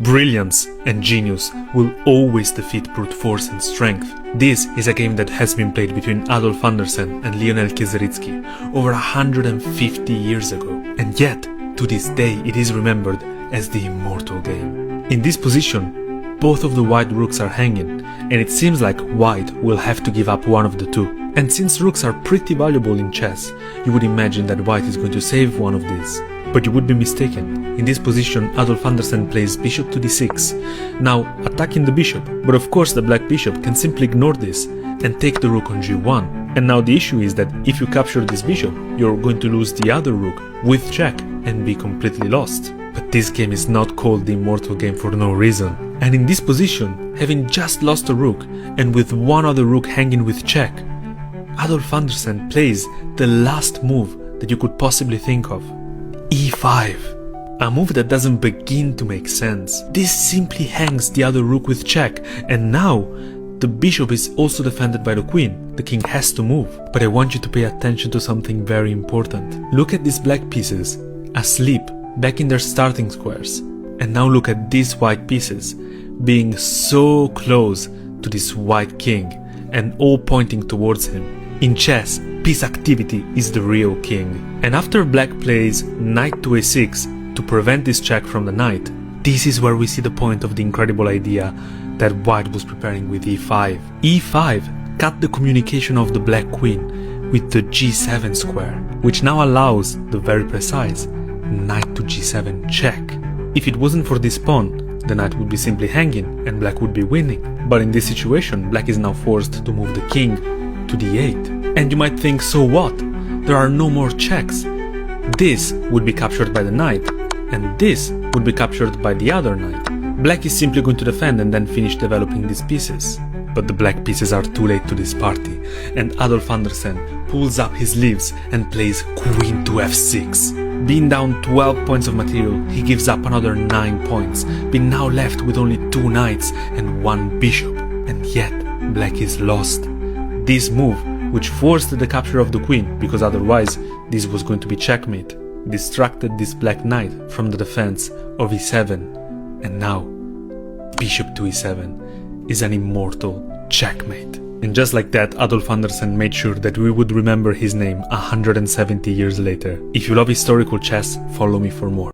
Brilliance and genius will always defeat brute force and strength. This is a game that has been played between Adolf Anderssen and Lionel Kieseritzky over 150 years ago, and yet, to this day, it is remembered as the Immortal Game. In this position, both of the white rooks are hanging, and it seems like white will have to give up one of the two. And since rooks are pretty valuable in chess, you would imagine that white is going to save one of these. But you would be mistaken. In this position, Adolf Anderssen plays bishop to d6, now attacking the bishop, but of course the black bishop can simply ignore this and take the rook on g1. And now the issue is that if you capture this bishop, you're going to lose the other rook with check and be completely lost. But this game is not called the Immortal Game for no reason. And in this position, having just lost a rook and with one other rook hanging with check, Adolf Anderssen plays the last move that you could possibly think of. e5. A move that doesn't begin to make sense. This simply hangs the other rook with check, and now the bishop is also defended by the queen. The king has to move. But I want you to pay attention to something very important. Look at these black pieces, asleep, back in their starting squares. And now look at these white pieces, being so close to this white king, and all pointing towards him. In chess, piece activity is the real king. And after black plays knight to a6 to prevent this check from the knight, this is where we see the point of the incredible idea that white was preparing with e5. e5 cut the communication of the black queen with the g7 square, which now allows the very precise knight to g7 check. If it wasn't for this pawn, the knight would be simply hanging and black would be winning. But in this situation, black is now forced to move the king to d8. And you might think, so what? There are no more checks. This would be captured by the knight, and this would be captured by the other knight. Black is simply going to defend and then finish developing these pieces. But the black pieces are too late to this party, and Adolf Anderssen pulls up his sleeves and plays queen to f6. Being down 12 points of material, he gives up another 9 points, being now left with only 2 knights and 1 bishop. And yet, black is lost. This move, which forced the capture of the queen, because otherwise this was going to be checkmate, distracted this black knight from the defense of e7, and now bishop to e7 is an immortal checkmate. And just like that, Adolf Anderssen made sure that we would remember his name 170 years later. If you love historical chess, follow me for more.